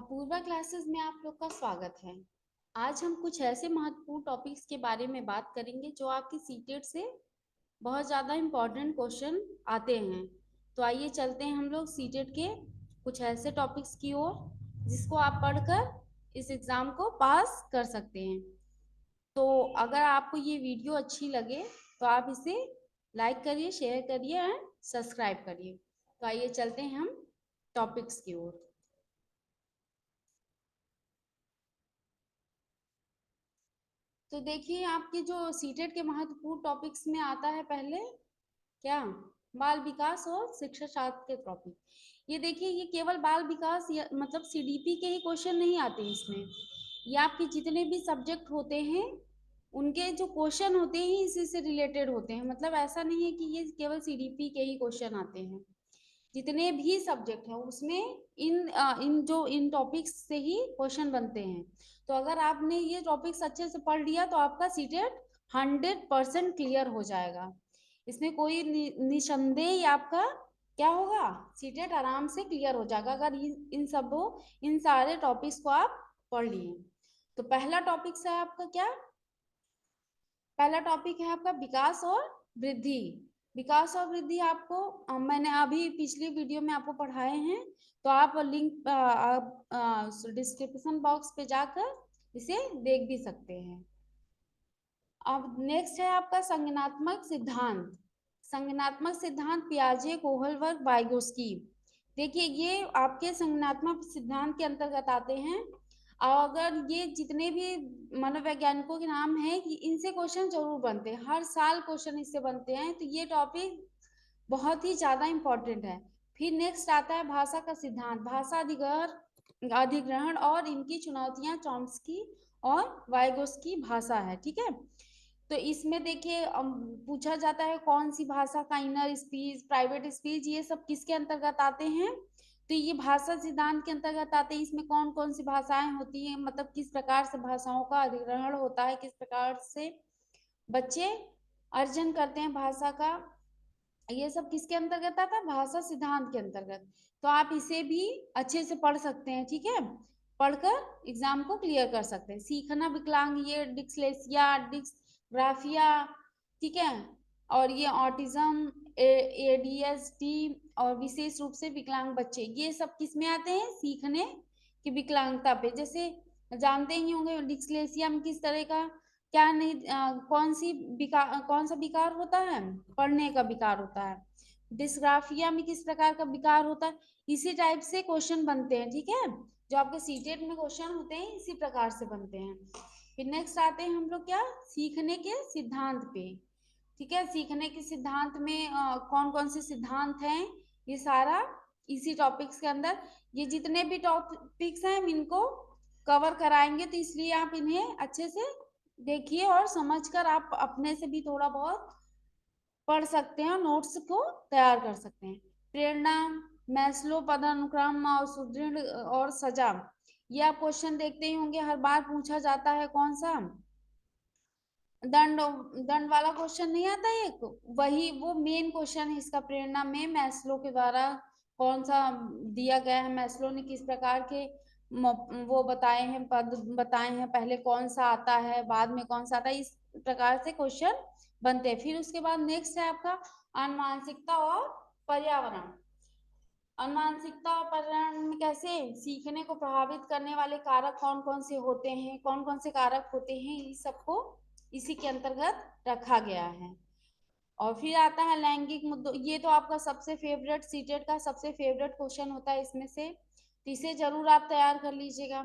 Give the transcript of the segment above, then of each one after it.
Apoorva classes में आप लोग का स्वागत है। आज हम कुछ ऐसे महत्वपूर्ण टॉपिक्स के बारे में बात करेंगे जो आपकी सीटेट से बहुत ज़्यादा इम्पोर्टेंट क्वेश्चन आते हैं। तो आइए चलते हैं हम लोग सीटेट के कुछ ऐसे टॉपिक्स की ओर जिसको आप पढ़कर इस एग्ज़ाम को पास कर सकते हैं। तो अगर आपको ये वीडियो अच्छी लगे तो आप इसे लाइक करिए, शेयर करिए एंड सब्सक्राइब करिए। तो आइए चलते हैं हम टॉपिक्स की ओर। तो देखिए आपके जो सीटेट के महत्वपूर्ण टॉपिक्स में आता है पहले क्या, बाल विकास और शिक्षा शास्त्र के टॉपिक। ये देखिए, ये केवल बाल विकास मतलब सीडीपी के ही क्वेश्चन नहीं आते हैं इसमें। ये आपके जितने भी सब्जेक्ट होते हैं उनके जो क्वेश्चन होते हैं इसी से रिलेटेड होते हैं। मतलब ऐसा नहीं है कि ये केवल सीडीपी के ही क्वेश्चन आते हैं। जितने भी सब्जेक्ट हैं उसमें इन टॉपिक्स से ही क्वेश्चन बनते हैं। तो अगर आपने ये टॉपिक्स अच्छे से पढ़ लिया तो आपका सीटेट 100% क्लियर हो जाएगा। इसमें कोई निसंदेह आपका क्या होगा, सीटेट आराम से क्लियर हो जाएगा अगर इन सारे टॉपिक्स को आप पढ़ लिए। तो पहला टॉपिक है आपका क्या, पहला टॉपिक है आपका विकास और वृद्धि। विकास और वृद्धि आपको मैंने अभी पिछली वीडियो में आपको पढ़ाए हैं। तो आप लिंक डिस्क्रिप्शन बॉक्स पे जाकर इसे देख भी सकते हैं। अब नेक्स्ट है आपका संज्ञानात्मक सिद्धांत। संज्ञानात्मक सिद्धांत पियाजे, कोहलबर्ग, वाइगोस्की। देखिए ये आपके संज्ञानात्मक सिद्धांत के अंतर्गत आते हैं। और अगर ये जितने भी मनोवैज्ञानिकों के नाम हैं कि इनसे क्वेश्चन जरूर बनते हैं, हर साल क्वेश्चन इससे बनते हैं। तो ये टॉपिक बहुत ही ज्यादा इंपॉर्टेंट है। फिर नेक्स्ट आता है भाषा का सिद्धांत, भाषा अधिग्रहण और इनकी चुनौतियां, चॉम्स्की और वाइगोस्की भाषा है। ठीक है, तो इसमें देखिए पूछा जाता है कौन सी भाषा का इनर स्पीच, प्राइवेट स्पीच, ये सब किसके अंतर्गत आते हैं। तो ये भाषा सिद्धांत के अंतर्गत आते हैं। इसमें कौन कौन सी भाषाएं होती हैं, मतलब किस प्रकार से भाषाओं का अधिग्रहण होता है, किस प्रकार से बच्चे अर्जन करते हैं भाषा का, ये सब किसके अंतर्गत आता है, भाषा सिद्धांत के अंतर्गत। तो आप इसे भी अच्छे से पढ़ सकते हैं। ठीक है, पढ़कर एग्जाम को क्लियर कर सकते हैं। सीखना विकलांग, ये डिस्लेक्सिया, डिस्ग्राफिया, ठीक है, और ये ऑटिज्म, एडीएसडी और विशेष रूप से विकलांग बच्चे, ये सब किस में आते हैं, सीखने की विकलांगता पे। जैसे जानते ही होंगे डिस्लेक्सिया में किस तरह का क्या नहीं कौन सा विकार होता है, पढ़ने का विकार होता है। डिस्ग्राफिया में किस प्रकार का विकार होता है। इसी टाइप से क्वेश्चन बनते हैं। ठीक है, जो आपके सीटेट में क्वेश्चन होते हैं इसी प्रकार से बनते हैं। फिर नेक्स्ट आते हैं हम लोग क्या, सीखने के सिद्धांत पे। ठीक है, सीखने के सिद्धांत में कौन कौन से सिद्धांत हैं, ये सारा इसी टॉपिक्स के अंदर। ये जितने भी टॉपिक्स हैं हम इनको कवर कराएंगे, तो इसलिए आप इन्हें अच्छे से देखिए और समझकर आप अपने से भी थोड़ा बहुत पढ़ सकते हैं और नोट्स को तैयार कर सकते हैं। प्रेरणा, मैस्लो पदानुक्रम और सुदृढ़ और सजा, ये आप क्वेश्चन देखते ही होंगे, हर बार पूछा जाता है। कौन सा दंड दंड वाला क्वेश्चन नहीं आता एक, वही वो मेन क्वेश्चन है इसका। प्रेरणा में मैस्लो के द्वारा कौन सा दिया गया है, मैस्लो ने किस प्रकार के वो बताए हैं, पद बताए हैं, पहले कौन सा आता है बाद में कौन सा आता है, इस प्रकार से क्वेश्चन बनते हैं। फिर उसके बाद नेक्स्ट है आपका अनुमानसिकता और पर्यावरण। अनुमानसिकता और पर्यावरण में कैसे सीखने को प्रभावित करने वाले कारक कौन कौन से होते हैं, कौन कौन से कारक होते हैं, इस सबको इसी के अंतर्गत रखा गया है। और फिर आता है लैंगिक मुद्दों, ये तो आपका सबसे फेवरेट, सीटेट का सबसे फेवरेट क्वेश्चन होता है इसमें से, तो इसे जरूर आप तैयार कर लीजिएगा।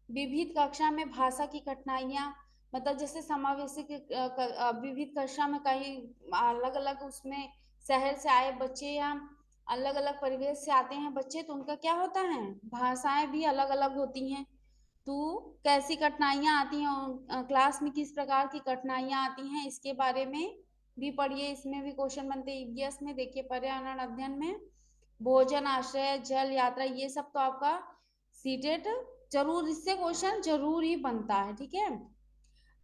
विविध कक्षा में भाषा की कठिनाइयाँ, मतलब जैसे समावेशी विविध कक्षा में कहीं अलग अलग उसमें शहर से आए बच्चे या अलग अलग परिवेश से आते हैं बच्चे, तो उनका क्या होता है, भाषाएं भी अलग अलग होती हैं। तो कैसी कठिनाइयाँ आती हैं क्लास में, किस प्रकार की कठिनाइयाँ आती हैं, इसके बारे में भी पढ़िए। इसमें भी क्वेश्चन बनते हैं ईवीएस में। देखिए पर्यावरण अध्ययन में भोजन, आश्रय, जल यात्रा, ये सब तो आपका सीटेट जरूर, इससे क्वेश्चन जरूर ही बनता है। ठीक है,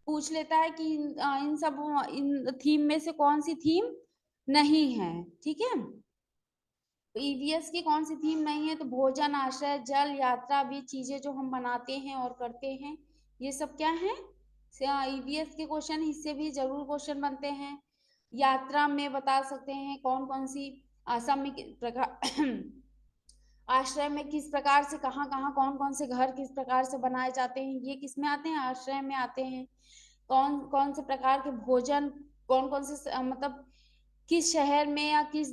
पूछ लेता है कि इन सब इन थीम में से कौन सी थीम नहीं है। ठीक है, तो ईवीएस की कौन सी थीम नहीं है? तो भोजन, आश्रय, जल, यात्रा, वे चीजें जो हम बनाते हैं और करते हैं, ये सब क्या है? ईवीएस के क्वेश्चन इससे भी जरूर क्वेश्चन बनते हैं। यात्रा में बता सकते हैं कौन कौन सी असम में प्रकार आश्रय में किस प्रकार से कहाँ कहाँ कौन कौन से घर किस प्रकार से बनाए जाते हैं, ये किस में आते हैं? आश्रय में आते हैं। कौन कौन से प्रकार के भोजन, कौन कौन से मतलब किस शहर में या किस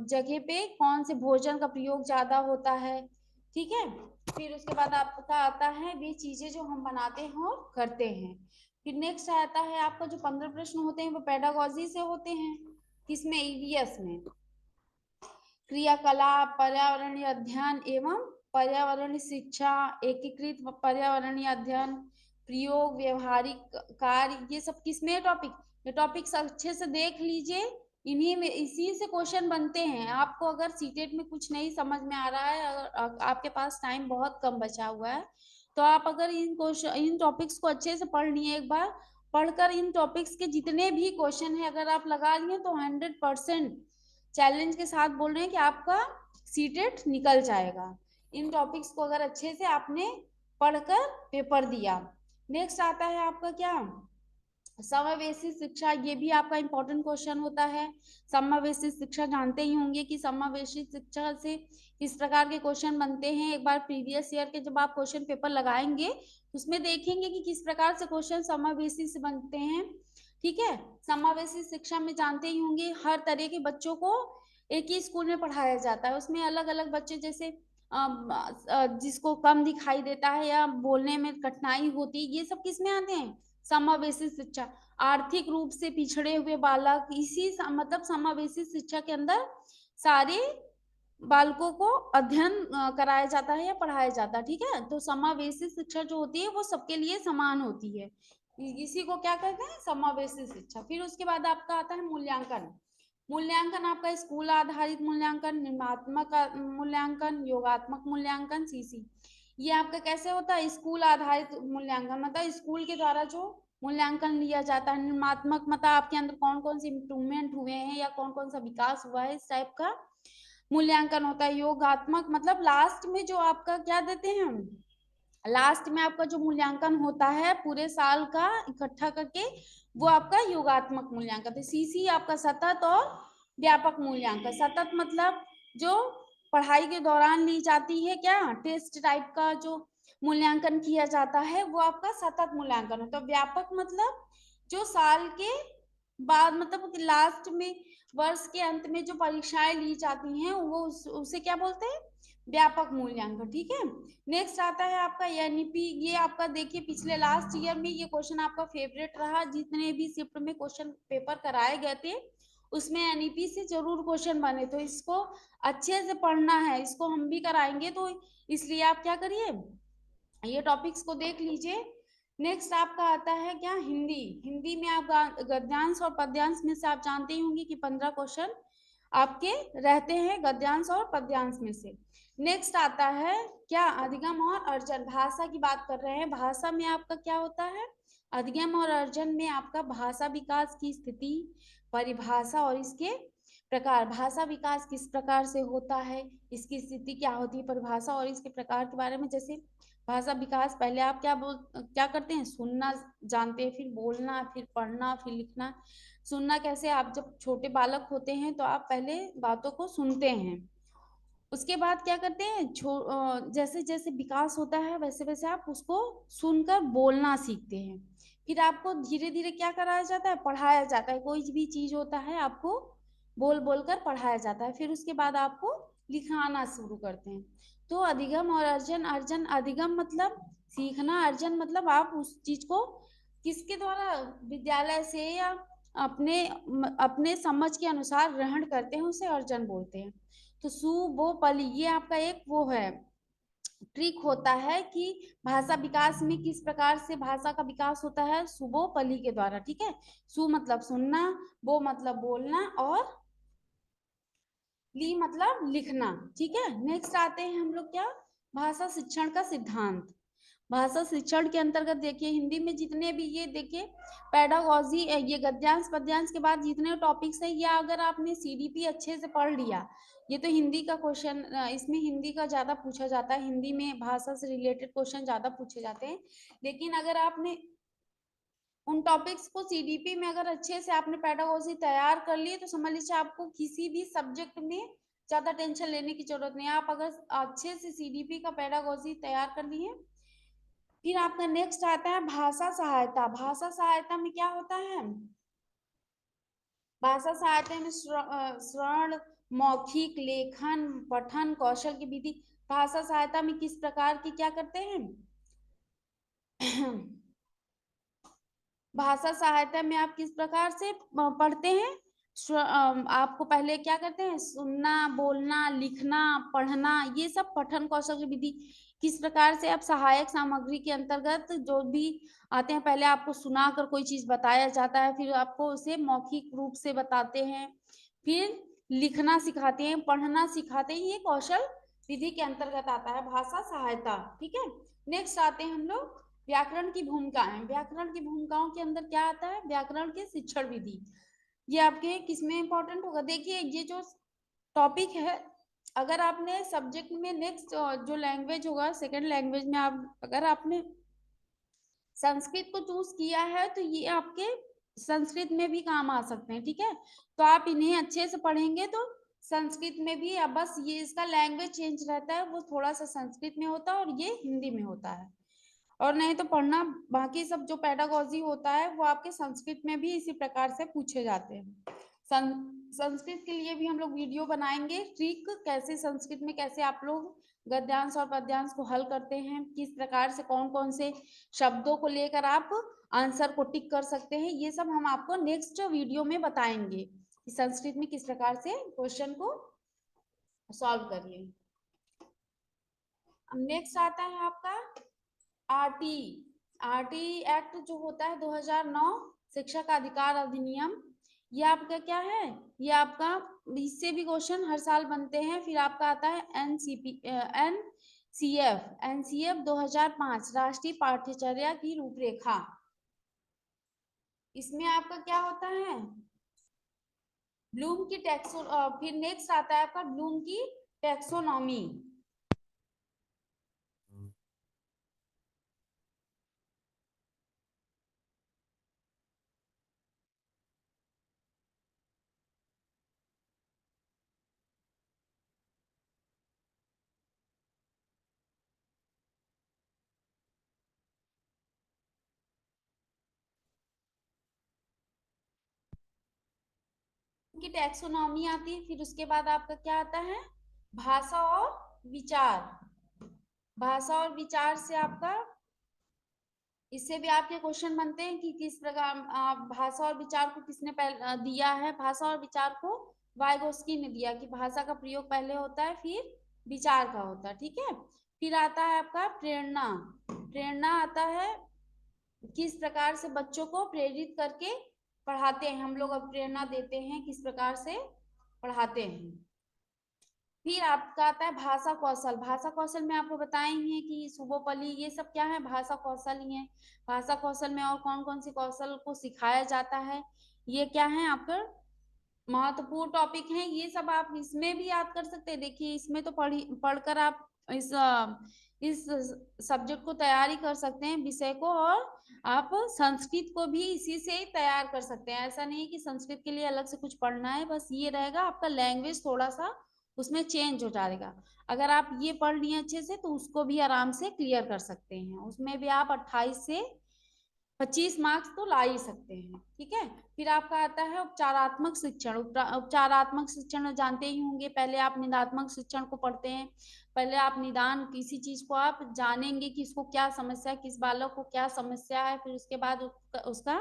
जगह पे कौन से भोजन का प्रयोग ज्यादा होता है, ठीक है। फिर उसके बाद आपका आता है वे चीजें जो हम बनाते हैं और करते हैं। फिर नेक्स्ट आता है आपका जो 15 प्रश्न होते हैं वो पेडागोजी से होते हैं। किसमें? ईवीएस में। क्रियाकलाप, पर्यावरणीय अध्ययन एवं पर्यावरणीय शिक्षा, एकीकृत पर्यावरणीय अध्ययन, प्रयोग, व्यवहारिक कार्य, ये सब किसमें टॉपिक? ये टॉपिक्स अच्छे से देख लीजिए, इन्हीं में इसी से क्वेश्चन बनते हैं। आपको अगर सीटेट में कुछ नहीं समझ में आ रहा है, अगर आपके पास टाइम बहुत कम बचा हुआ है, तो आप अगर इन टॉपिक्स को अच्छे से पढ़ लिए, एक बार पढ़कर इन टॉपिक्स के जितने भी क्वेश्चन है अगर आप लगा लिए तो 100% चैलेंज के साथ बोल रहे हैं कि आपका सीटेट निकल जाएगा। इन टॉपिक्स को अगर अच्छे से आपने पढ़कर पेपर दिया। नेक्स्ट आता है आपका क्या? समावेशी शिक्षा, ये भी आपका इंपॉर्टेंट क्वेश्चन होता है। समावेशी शिक्षा जानते ही होंगे कि समावेशी शिक्षा से किस प्रकार के क्वेश्चन बनते हैं। एक बार प्रीवियस ईयर के जब आप क्वेश्चन पेपर लगाएंगे उसमें देखेंगे कि किस प्रकार से क्वेश्चन समावेशी से बनते हैं, ठीक है। समावेशी शिक्षा में जानते ही होंगे हर तरह के बच्चों को एक ही स्कूल में पढ़ाया जाता है। उसमें अलग अलग बच्चे, जैसे जिसको कम दिखाई देता है या बोलने में कठिनाई होती है, ये सब किस में आते हैं? समावेशी शिक्षा। आर्थिक रूप से पिछड़े हुए बालक, इसी मतलब समावेशी शिक्षा के अंदर सारे बालकों को अध्ययन कराया जाता है या पढ़ाया जाता है, ठीक है। तो समावेशी शिक्षा जो होती है वो सबके लिए समान होती है, इसी को क्या कहते हैं? समावेशी शिक्षा। फिर उसके बाद आपका आता है मूल्यांकन। मूल्यांकन आपका स्कूल आधारित मूल्यांकन, निर्मात्मक मूल्यांकन, योगात्मक मूल्यांकन, सीसी। ये आपका कैसे होता है? स्कूल आधारित मूल्यांकन मतलब स्कूल के द्वारा जो मूल्यांकन लिया जाता है। निर्मात्मक मतलब आपके अंदर कौन कौन से इम्प्रूवमेंट हुए हैं या कौन कौन सा विकास हुआ है, इस टाइप का मूल्यांकन होता है। योगात्मक मतलब लास्ट में जो आपका क्या देते हैं हम, लास्ट में आपका जो मूल्यांकन होता है पूरे साल का इकट्ठा करके, वो आपका योगात्मक मूल्यांकन है। सीसी आपका सतत और व्यापक मूल्यांकन। सतत मतलब जो पढ़ाई के दौरान ली जाती है, क्या टेस्ट टाइप का जो मूल्यांकन किया जाता है वो आपका सतत मूल्यांकन होता है। व्यापक मतलब जो साल के बाद मतलब लास्ट में वर्ष के अंत में जो परीक्षाएं ली जाती हैं वो उसे क्या बोलते हैं? व्यापक मूल्यांकन, ठीक है। नेक्स्ट आता है आपका एनईपी। ये आपका देखिए पिछले लास्ट ईयर में ये क्वेश्चन आपका फेवरेट रहा, जितने भी शिफ्ट में क्वेश्चन पेपर कराए गए थे उसमें एनईपी से जरूर क्वेश्चन बने, तो इसको अच्छे से पढ़ना है, इसको हम भी कराएंगे, तो इसलिए आप क्या करिए, ये टॉपिक्स को देख लीजिए। नेक्स्ट आपका आता है क्या? हिंदी। हिंदी में आप गद्यांश और पद्यांश में से आप जानते ही होंगे कि 15 क्वेश्चन आपके रहते हैं गद्यांश और पद्यांश में से। नेक्स्ट आता है क्या? अधिगम और अर्जन। भाषा की बात कर रहे हैं। भाषा में आपका क्या होता है? अधिगम और अर्जन में आपका भाषा विकास की स्थिति, परिभाषा और इसके प्रकार। भाषा विकास किस प्रकार से होता है, इसकी स्थिति क्या होती है, परिभाषा और इसके प्रकार के बारे में। जैसे भाषा विकास, पहले आप क्या करते हैं? सुनना जानते हैं, फिर बोलना, फिर पढ़ना, फिर लिखना। सुनना कैसे? आप जब छोटे बालक होते हैं तो आप पहले बातों को सुनते हैं, उसके बाद क्या करते हैं, जैसे जैसे विकास होता है वैसे वैसे आप उसको सुनकर बोलना सीखते हैं। फिर आपको धीरे धीरे क्या कराया जाता है? पढ़ाया जाता है। कोई भी चीज होता है आपको बोल बोल कर पढ़ाया जाता है, फिर उसके बाद आपको लिखाना शुरू करते हैं। तो अधिगम और अर्जन। अर्जन, अधिगम मतलब सीखना, अर्जन मतलब आप उस चीज को किसके द्वारा, विद्यालय से या अपने अपने समझ के अनुसार ग्रहण करते हैं, उसे अर्जन बोलते हैं। तो सु वो पली, ये आपका एक वो है ट्रिक होता है कि भाषा विकास में किस प्रकार से भाषा का विकास होता है, सुबो पली के द्वारा, ठीक है। सु मतलब सुनना, वो मतलब बोलना और ली मतलब लिखना, ठीक है। नेक्स्ट आते हैं हम लोग क्या? भाषा शिक्षण का सिद्धांत। भाषा शिक्षण के अंतर्गत देखिए हिंदी में जितने भी ये देखिए पेडागोजी, ये गद्यांश पद्यांश के बाद जितने टॉपिक्स है, या अगर आपने सीडीपी अच्छे से पढ़ लिया, ये तो हिंदी का क्वेश्चन, इसमें हिंदी का ज्यादा पूछा जाता है, हिंदी में भाषा से रिलेटेड क्वेश्चन ज्यादा पूछे जाते हैं। लेकिन अगर आपने उन टॉपिक्स को सीडीपी में अगर अच्छे से आपने पेडागोजी तैयार कर ली, तो समझ लीजिए आपको किसी भी सब्जेक्ट में ज्यादा टेंशन लेने की जरूरत नहीं है। आप अगर अच्छे से सीडीपी का पेडागोजी तैयार कर लिए। फिर आपका नेक्स्ट आता है भाषा सहायता। भाषा सहायता में क्या होता है? भाषा सहायता में श्रवण, मौखिक, लेखन, पठन कौशल की विधि। भाषा सहायता में किस प्रकार की क्या करते हैं? भाषा सहायता में आप किस प्रकार से पढ़ते हैं? आपको पहले क्या करते हैं? सुनना, बोलना, लिखना, पढ़ना, ये सब पठन कौशल की विधि। किस प्रकार से आप सहायक सामग्री के अंतर्गत जो भी आते हैं, पहले आपको सुनाकर कोई चीज बताया जाता है, फिर आपको उसे मौखिक रूप से बताते हैं, फिर लिखना सिखाते हैं, पढ़ना सिखाते हैं, ये कौशल विधि के अंतर्गत आता है भाषा सहायता। ठीक है, नेक्स्ट आते हैं हम लोग व्याकरण की भूमिकाएं। व्याकरण की भूमिकाओं के अंदर क्या आता है? व्याकरण के शिक्षण विधि। ये आपके किसमें इंपॉर्टेंट होगा? देखिए ये जो टॉपिक है, अगर आपने सब्जेक्ट में नेक्स्ट जो लैंग्वेज होगा, सेकंड लैंग्वेज में आप अगर आपने संस्कृत को चूज किया है, तो ये आपके संस्कृत में भी काम आ सकते हैं। ठीक है, तो आप इन्हें अच्छे से पढ़ेंगे तो संस्कृत में भी, अब बस ये इसका लैंग्वेज चेंज रहता है, वो थोड़ा सा संस्कृत में होता है और ये हिंदी में होता है। और नहीं तो पढ़ना, बाकी सब जो पेडागोजी होता है वो आपके संस्कृत में भी इसी प्रकार से पूछे जाते हैं। संस्कृत के लिए भी हम लोग वीडियो बनाएंगे, ट्रिक कैसे संस्कृत में कैसे आप लोग गद्यांश और पद्यांश को हल करते हैं, किस प्रकार से कौन कौन से शब्दों को लेकर आप आंसर को टिक कर सकते हैं, ये सब हम आपको नेक्स्ट वीडियो में बताएंगे कि संस्कृत में किस प्रकार से क्वेश्चन को सॉल्व करिए। अब नेक्स्ट आता है आपका आरटी। आरटी एक्ट जो होता है 2009, शिक्षा का अधिकार अधिनियम। ये आपका क्या है? ये आपका, इससे भी क्वेश्चन हर साल बनते हैं। फिर आपका आता है एनसीएफ 2005, राष्ट्रीय पाठ्यचर्या की रूपरेखा। इसमें आपका क्या होता है? ब्लूम की टेक्सो फिर नेक्स्ट आता है आपका ब्लूम की टेक्सोनॉमी। की टैक्सोनॉमी आती है। फिर उसके बाद आपका क्या आता है? भाषा और विचार। भाषा और विचार से आपका, इससे भी आपके क्वेश्चन बनते हैं कि किस प्रकार भाषा और विचार को किसने पहले दिया है। भाषा और विचार को वाइगोस्की ने दिया, कि भाषा का प्रयोग पहले होता है फिर विचार का होता है। ठीक है, फिर आता है आपका प्रेरणा। प्रेरणा आता है किस प्रकार से बच्चों को प्रेरित करके पढ़ाते हैं हम लोग, अब प्रेरणा देते हैं, किस प्रकार से पढ़ाते हैं। फिर आपका आता है भाषा कौशल। भाषा कौशल में आपको बताएंगे कि सुबोपली, ये सब क्या है? भाषा कौशल ही है। भाषा कौशल में और कौन कौन सी कौशल को सिखाया जाता है, ये क्या है आपका महत्वपूर्ण टॉपिक है। ये सब आप इसमें भी याद कर सकते हैं। देखिए इसमें तो पढ़कर आप इस सब्जेक्ट को तैयारी कर सकते हैं, विषय को, और आप संस्कृत को भी इसी से ही तैयार कर सकते हैं। ऐसा नहीं कि संस्कृत के लिए अलग से कुछ पढ़ना है, बस ये रहेगा आपका लैंग्वेज थोड़ा सा उसमें चेंज हो जाएगा। अगर आप ये पढ़ लिए अच्छे से, तो उसको भी आराम से क्लियर कर सकते हैं। उसमें भी आप 28 से 25 मार्क्स तो ला ही सकते हैं। ठीक है, फिर आपका आता है उपचारात्मक शिक्षण। उपचारात्मक शिक्षण जानते ही होंगे। पहले आप निदात्मक शिक्षण को पढ़ते हैं। पहले आप निदान किसी चीज को आप जानेंगे कि इसको क्या समस्या है, किस बालक को क्या समस्या है, फिर उसके बाद उसका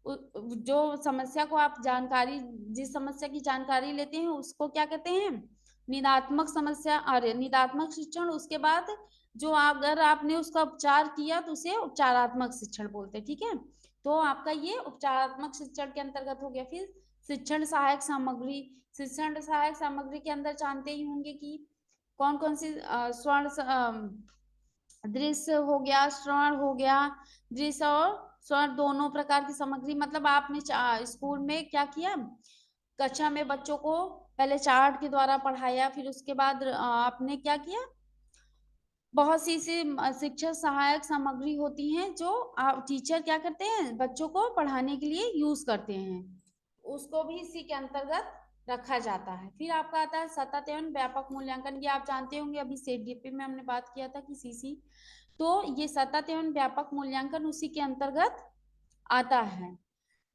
जो समस्या को आप जानकारी, जिस समस्या की जानकारी लेते हैं उसको क्या कहते हैं? निदात्मक समस्या, अरे निदात्मक शिक्षण। उसके बाद जो अगर आपने उसका उपचार किया तो उसे उपचारात्मक शिक्षण बोलते हैं। ठीक है, तो आपका ये उपचारात्मक शिक्षण के अंतर्गत हो गया। फिर शिक्षण सहायक सामग्री। शिक्षण सहायक सामग्री के अंदर जानते ही होंगे कि कौन कौन सी स्वर्ण दृश्य हो गया, श्रवण हो गया। दृश्य और श्रवण दोनों प्रकार की सामग्री, मतलब आपने स्कूल में क्या किया, कक्षा में बच्चों को पहले चार्ट के द्वारा पढ़ाया, फिर उसके बाद आपने क्या किया, बहुत सी शिक्षक सहायक सामग्री होती हैं जो टीचर क्या करते हैं, बच्चों को पढ़ाने के लिए यूज करते हैं, उसको भी इसी के अंतर्गत रखा जाता है। फिर आपका आता है सतत एवं व्यापक मूल्यांकन। ये आप जानते होंगे, अभी सीडीपी में हमने बात किया था कि सीसी, तो ये सतत एवं व्यापक मूल्यांकन उसी के अंतर्गत आता है।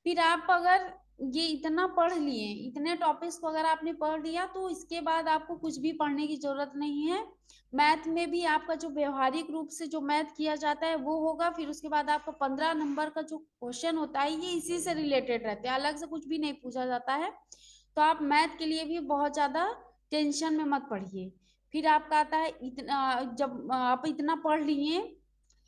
फिर आप अगर ये इतना पढ़ लिए, इतने टॉपिक्स को अगर आपने पढ़ लिया, तो इसके बाद आपको कुछ भी पढ़ने की जरूरत नहीं है। मैथ में भी आपका जो व्यवहारिक रूप से जो मैथ किया जाता है वो होगा। फिर उसके बाद आपका 15 नंबर का जो क्वेश्चन होता है ये इसी से रिलेटेड रहते हैं, अलग से कुछ भी नहीं पूछा जाता है। तो आप मैथ के लिए भी बहुत ज्यादा टेंशन में मत पढ़िए। फिर आपका आता है इतना, जब आप इतना पढ़ लिए,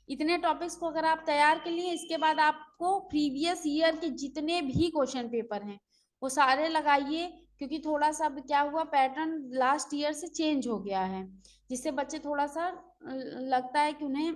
इतने टॉपिक्स को अगर आप तैयार कर लिए, इसके बाद आपको प्रीवियस ईयर के जितने भी क्वेश्चन पेपर हैं वो सारे लगाइए, क्योंकि थोड़ा सा क्या हुआ, पैटर्न लास्ट ईयर से चेंज हो गया है, जिससे बच्चे थोड़ा सा लगता है कि उन्हें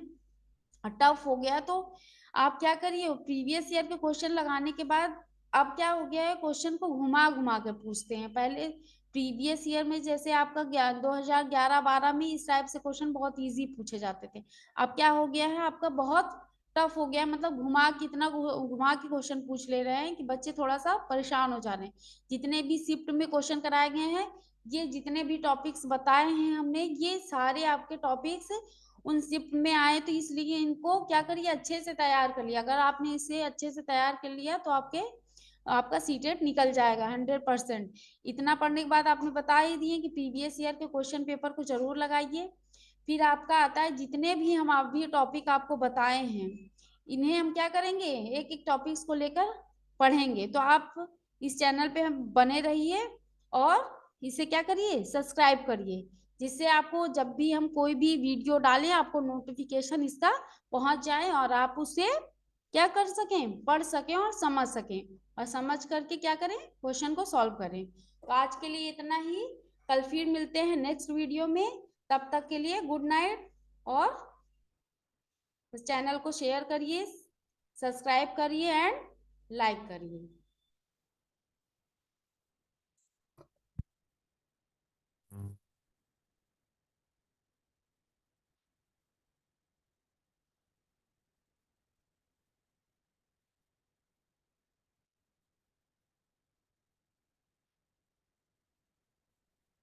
टफ हो गया। तो आप क्या करिए, प्रीवियस ईयर के क्वेश्चन लगाने के बाद अब क्या हो गया है, क्वेश्चन को घुमा घुमा कर पूछते हैं। पहले प्रीवियस ईयर में जैसे आपका 2011-12 में इस टाइप से क्वेश्चन बहुत इजी पूछे जाते थे, अब क्या हो गया है, आपका बहुत टफ हो गया है, मतलब घुमा कितना घुमा के क्वेश्चन पूछ ले रहे हैं कि बच्चे थोड़ा सा परेशान हो जा रहे हैं। जितने भी शिफ्ट में क्वेश्चन कराए गए हैं, ये जितने भी टॉपिक्स बताए हैं हमने, ये सारे आपके टॉपिक्स उन शिफ्ट में आए, तो इसलिए इनको क्या करिए, अच्छे से तैयार कर लिया। अगर आपने इसे अच्छे से तैयार कर लिया तो आपका सीटेट निकल जाएगा 100%। इतना पढ़ने के बाद आपने बता ही दिए कि प्रीवियस ईयर के क्वेश्चन पेपर को जरूर लगाइए। फिर आपका आता है जितने भी हम अभी टॉपिक आपको बताए हैं, इन्हें हम क्या करेंगे, एक एक टॉपिक्स को लेकर पढ़ेंगे। तो आप इस चैनल पे हम बने रहिए और इसे क्या करिए, सब्सक्राइब करिए, जिससे आपको जब भी हम कोई भी वीडियो डालें आपको नोटिफिकेशन इसका पहुंच जाए और आप उसे क्या कर सकें, पढ़ सकें और समझ सकें, और समझ करके क्या करें, क्वेश्चन को सॉल्व करें। तो आज के लिए इतना ही, कल फिर मिलते हैं नेक्स्ट वीडियो में। तब तक के लिए गुड नाइट, और चैनल को शेयर करिए, सब्सक्राइब करिए एंड लाइक करिए।